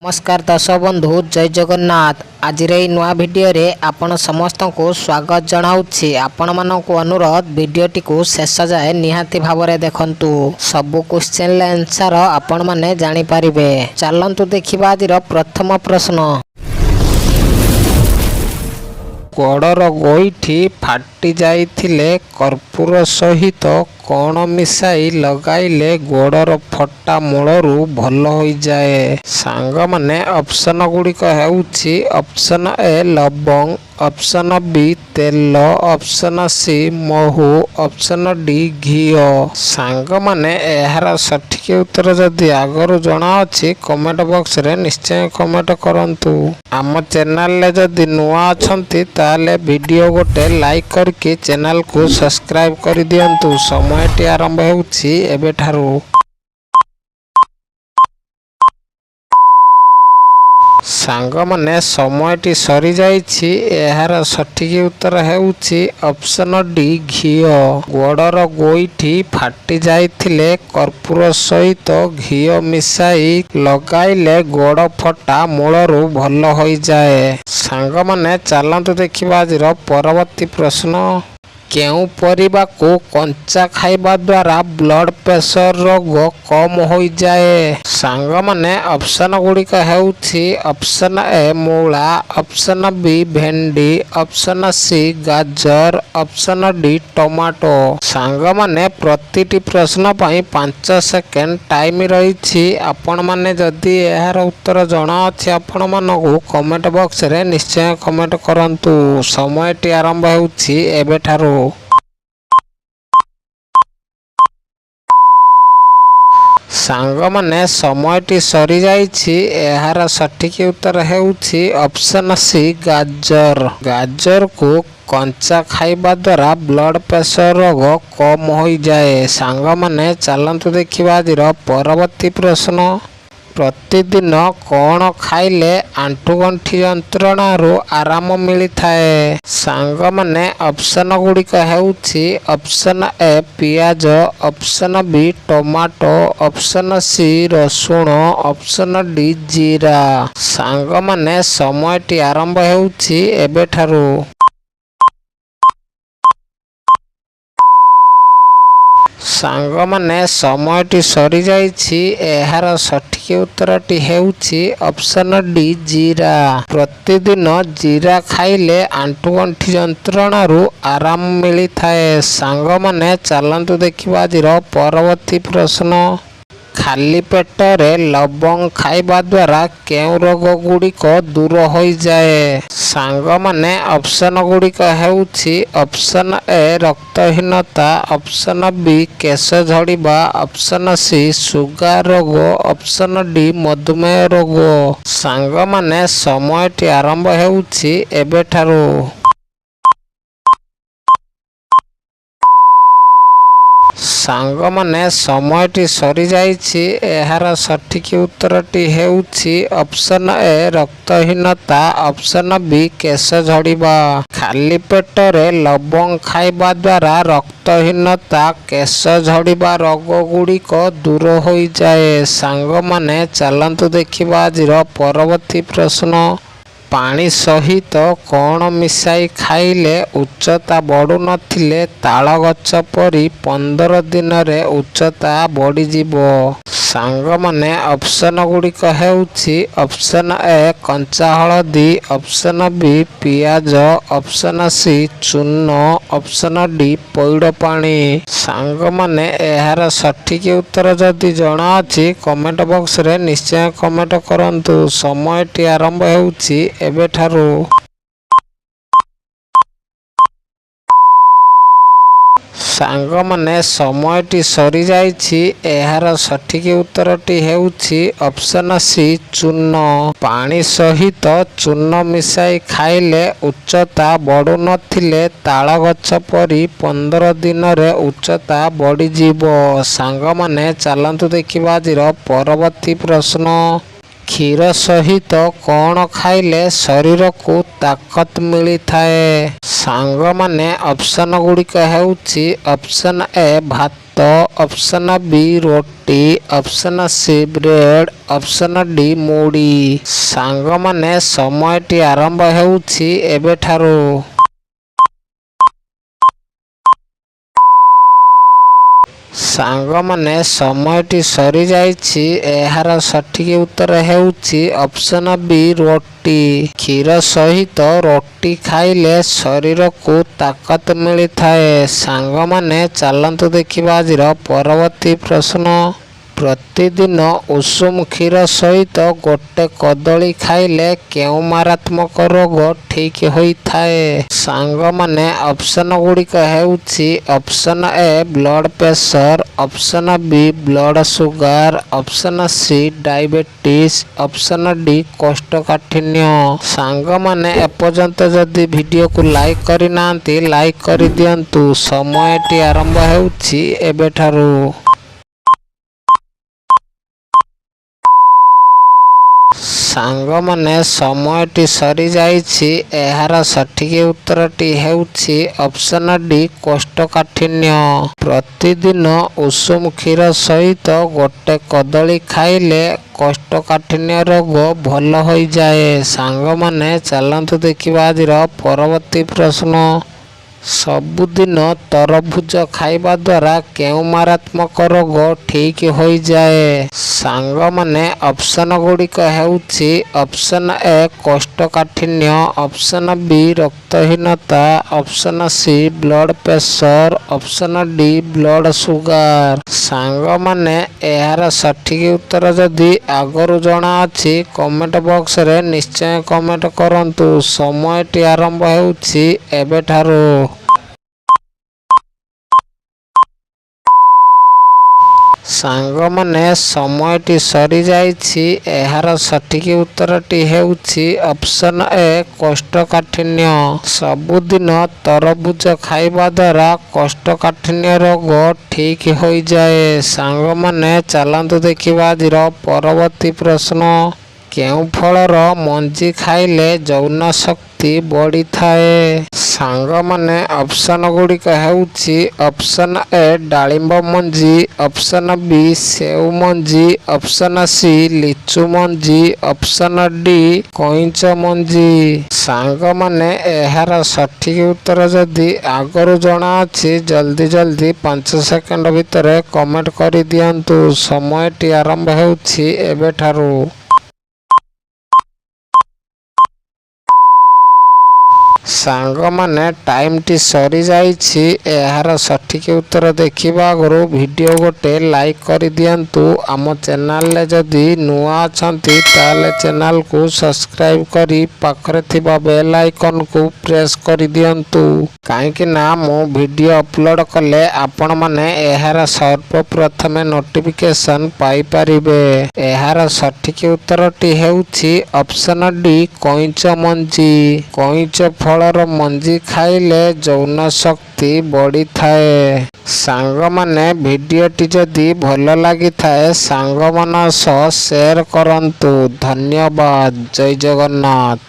नमस्कार दर्शक बंधु जय जगन्नाथ। आज नुआ भिडियो रे आपण समस्त को स्वागत जनाऊँगी। आपण मानक अनुरोध भिडियोटी को शेष जाए निहाती भावरे देखंतु। सबु क्वेश्चन आंसर आपण माने जानि पारिबे। चलंतु देखिबा आज प्रथम प्रश्न। गोड़र गोईठी फाटी जाइथिले कर्पूर सहित कौन मिसाई लगाइले गोड़र फटा मूलरू भल हो जाए। सांग माने ऑप्शन गुड़िक हेउछि ऑप्शन ए लवंग, ऑप्शन बी तेल, ऑप्शन सी महू, ऑप्शन डी घीओ। सांग माने एहार सठिक उत्तर जदि आगरू जना अछि कमेंट बॉक्स रे निश्चय कमेंट करंतु। आम चैनल ले जदि नुआ अछंती ताले वीडियो गोटे लाइक करके चैनल को सब्सक्राइब कर दियंतु। समयटी आरंभ हेउछि एबेठारू। सांग माने समयटी सरी जाइछि। एहार सठिक उत्तर हेउछि ऑप्शन डी घीओ। गोड़र गोईठी फाटी जाइथिले कर्पूर सहित घीओ मिसाई लगाइले गोड़ फटा मूलरू भल हो जाए। सांग माने चलंतु देखिबा आजिर परवर्ती प्रश्न। केउ परिबा को कंचा खाइबा द्वारा ब्लड प्रेशर रोग कम हो जाए। सांग माने ऑप्शन गुड़िक हेउछि ऑप्शन ए मूला, ऑप्शन बी भेंडी, ऑप्शन सी गाजर, ऑप्शन डी टमाटो। सांग माने प्रतिटी प्रश्न पाई 5 सेकेंड टाइम रही। आपण माने जदि एहार उत्तर जଣା अछि आपण मानकु कमेंट बॉक्स रे निश्चय कमेंट करंतु। समयटी आरंभ हेउछि एबेठारू। सांग माने समयटी सरी जाइछि। एहार सठिक उत्तर हेउछि ऑप्शन सी गाजर। गाजर को कंचा खाइबा द्वारा ब्लड प्रेशर रोग कम हो जाए। सांग माने चलंतु देखिबा आजिर परवर्ती प्रश्न। प्रतिदिन कौन खाइले आंठुगंठी यंत्रणा रो आराम मिली थाए। सांग माने ऑप्शन गुड़िक हेउछि ऑप्शन ए पियाज, option B tomato, option C रसुण, ऑप्शन डी जीरा। सांग माने समयटी आरंभ हेउछि एबेठारू। सांग माने समयटी सरी जाइछि। एहार सठिक उत्तरटी हेउछि ऑप्शन डी जीरा। प्रतिदिन जीरा खाइले आंठुगंठी यंत्रणारू आराम मिली थाए। सांग माने चलंतु देखिबा आजिर परवर्ती प्रश्न। खाली पेटरे लवंग खाइबा द्वारा केउ रोग गुड़िक दूर हो जाए। सांग माने ऑप्शन गुड़िक हेउछि ऑप्शन ए रक्तहीनता, ऑप्शन बी केश झड़िबा, ऑप्शन सी सुगर रोग, ऑप्शन डी मधुमेह रोग। सांग माने समयटी आरंभ हेउछि एबेठारू। सांग माने समयटी सरी जाइछि। एहार सठिक उत्तरटी हेउछि ऑप्शन ए रक्तहीनता, ऑप्शन बी केश झड़िबा। खाली पेटरे लवंग खाइबा द्वारा रक्तहीनता, केश झड़िबा रोग गुड़िक दूर हो जाए। सांग माने चलंतु देखिबा आजिर परवर्ती प्रश्न। पानी सहित कौन मिसाई खाइले उच्चता बढ़ु नथिले ताल गछ परी 15 दिन रे उच्चता बढ़ी जीवो। सांग माने ऑप्शन गुड़िक हेउछि ऑप्शन ए कंचा हलदी, ऑप्शन बी पियाज, ऑप्शन सी चून, ऑप्शन डी पैड़ पानी। सांग माने एहार सठिक उत्तर जदि जଣା अछि कमेंट बॉक्स रे निश्चय कमेंट करंतु। समयटी आरंभ हेउछि एबेठारू। सांग माने समयटी सरी जाइछि। एहार सठिक उत्तरटी हेउछि ऑप्शन सी चून। पानी सहित चून मिसाई खाइले उच्चता बढ़ु नथिले ताल गछ परी 15 दिन रे उच्चता बढ़ी जीवो। सांग माने चलंतु देखिबा आजिर परवर्ती प्रश्न। क्षीर सहित कौन खाइले शरीर को ताकत मिली थाए। सांग माने ऑप्शन गुड़िक हेउछि ऑप्शन ए भात, ଭାତ, ଅପସନ୍ ବି ରୁଟି, option C bread, option D ମୁଢ଼ି। ସାଙ୍ଗମାନେ ସମୟଟି ଆରମ୍ଭ ହେଉଛି ଏବେଠାରୁ। ସାଙ୍ଗମାନେ ସମୟଟି ସରିଯାଇଛି। ଏହାର ସଠିକ୍ ଉତ୍ତର ହେଉଛି ଅପସନ୍ ବି ରୁଟି। କ୍ଷୀର ସହିତ ରୁଟି ଖାଇଲେ ଶରୀରକୁ ତାକତ ମିଳିଥାଏ। ସାଙ୍ଗମାନେ ଚାଲନ୍ତୁ ଦେଖିବା ଆଜିର ପରବର୍ତ୍ତୀ ପ୍ରଶ୍ନ। ପ୍ରତିଦିନ ଉଷୁମ କ୍ଷୀର ସହିତ ଗୋଟେ କଦଳୀ ଖାଇଲେ କେଉଁ ମାରାତ୍ମକ ରୋଗ ଠିକ୍ ହୋଇଥାଏ? ସାଙ୍ଗମାନେ ଅପସନ୍ ଗୁଡ଼ିକ ହେଉଛି option A blood pressure, option B blood sugar, option C diabetes, option D କୋଷ୍ଠକାଠିନ୍ୟ। ସାଙ୍ଗମାନେ ଏପର୍ଯ୍ୟନ୍ତ ଯଦି ଭିଡ଼ିଓକୁ ଲାଇକ୍ କରିନାହାନ୍ତି ଲାଇକ୍ କରିଦିଅନ୍ତୁ। ସମୟଟି ଆରମ୍ଭ ହେଉଛି ଏବେଠାରୁ। ସାଙ୍ଗମାନେ ସମୟଟି ସରିଯାଇଛି। ଏହାର ସଠିକ୍ ଉତ୍ତରଟି ହେଉଛି ଅପସନ୍ ଡି କୋଷ୍ଠକାଠିନ୍ୟ। ପ୍ରତିଦିନ ଉଷୁମ କ୍ଷୀର ସହିତ ଗୋଟେ କଦଳୀ ଖାଇଲେ କୋଷ୍ଠକାଠିନ୍ୟ ରୋଗ ଭଲ ହୋଇଯାଏ। ସାଙ୍ଗମାନେ ଚାଲନ୍ତୁ ଦେଖିବା ଆଜିର ପରବର୍ତ୍ତୀ ପ୍ରଶ୍ନ। ସବୁଦିନ ତରଭୁଜ ଖାଇବା ଦ୍ୱାରା କେଉଁ ମାରାତ୍ମକ ରୋଗ ଠିକ୍ ହୋଇଯାଏ? ସାଙ୍ଗମାନେ ଅପସନ୍ ଗୁଡ଼ିକ ହେଉଛି ଅପସନ୍ ଏ କୋଷ୍ଠକାଠିନ୍ୟ, ଅପସନ୍ ବି ରକ୍ତହୀନତା, option C blood pressure, option D blood sugar. ସାଙ୍ଗମାନେ ଏହାର ସଠିକ୍ ଉତ୍ତର ଯଦି ଆଗରୁ ଜଣାଅଛି କମେଣ୍ଟ ବକ୍ସରେ ନିଶ୍ଚୟ କମେଣ୍ଟ କରନ୍ତୁ। ସମୟଟି ଆରମ୍ଭ ହେଉଛି ଏବେଠାରୁ। ସାଙ୍ଗମାନେ ସମୟଟି ସରିଯାଇଛି। ଏହାର ସଠିକ୍ ଉତ୍ତରଟି ହେଉଛି ଅପସନ୍ ଏ କୋଷ୍ଠକାଠିନ୍ୟ। ସବୁଦିନ ତରଭୁଜ ଖାଇବା ଦ୍ୱାରା କୋଷ୍ଠକାଠିନ୍ୟ ରୋଗ ଠିକ୍ ହୋଇଯାଏ। ସାଙ୍ଗମାନେ ଚାଲନ୍ତୁ ଦେଖିବା ଆଜିର ପରବର୍ତ୍ତୀ ପ୍ରଶ୍ନ। କେଉଁ ଫଳର ମଞ୍ଜି ଖାଇଲେ ଯୌନ ଶକ୍ତି ବଢ଼ିଥାଏ? ସାଙ୍ଗମାନେ ଅପସନ୍ ଗୁଡ଼ିକ ହେଉଛି ଅପସନ୍ ଏ ଡାଳିମ୍ବ ମଞ୍ଜି, ଅପସନ୍ ବି ସେଉ ମଞ୍ଜି, ଅପସନ୍ ସି ଲିଚୁ ମଞ୍ଜି, ଅପସନ୍ ଡି କଇଁଚ ମଞ୍ଜି। ସାଙ୍ଗମାନେ ଏହାର ସଠିକ୍ ଉତ୍ତର ଯଦି ଆଗରୁ ଜଣାଅଛି ଜଲ୍ଦି 5 ସେକେଣ୍ଡ ଭିତରେ କମେଣ୍ଟ କରିଦିଅନ୍ତୁ। ସମୟଟି ଆରମ୍ଭ ହେଉଛି ଏବେଠାରୁ। ସାଙ୍ଗମାନେ ଟାଇମ୍ଟି ସରିଯାଇଛି। ଏହାର ସଠିକ୍ ଉତ୍ତର ଦେଖିବା ଆଗରୁ ଭିଡ଼ିଓ ଗୋଟେ ଲାଇକ୍ କରିଦିଅନ୍ତୁ। ଆମ ଚ୍ୟାନେଲରେ ଯଦି ନୂଆ ଅଛନ୍ତି ତାହେଲେ ଚ୍ୟାନେଲକୁ ସବସ୍କ୍ରାଇବ୍ କରି ପାଖରେ ଥିବା ବେଲ୍ ଆଇକନ୍କୁ ପ୍ରେସ୍ କରିଦିଅନ୍ତୁ। କାହିଁକି ନା ମୁଁ ଭିଡ଼ିଓ ଅପଲୋଡ଼ କଲେ ଆପଣମାନେ ଏହାର ସର୍ବପ୍ରଥମେ ନୋଟିଫିକେସନ୍ ପାଇପାରିବେ। ଏହାର ସଠିକ୍ ଉତ୍ତରଟି ହେଉଛି ଅପସନ୍ ଡି କଇଁଚ ମଞ୍ଜି। କଇଁଚ ଫଳର ମଞ୍ଜି ଖାଇଲେ ଯୌନ ଶକ୍ତି ବଢ଼ିଥାଏ। ସାଙ୍ଗମାନେ ଭିଡ଼ିଓଟି ଯଦି ଭଲ ଲାଗିଥାଏ ସାଙ୍ଗମାନଙ୍କ ସହ ସେୟାର କରନ୍ତୁ। ଧନ୍ୟବାଦ। ଜୟ ଜଗନ୍ନାଥ।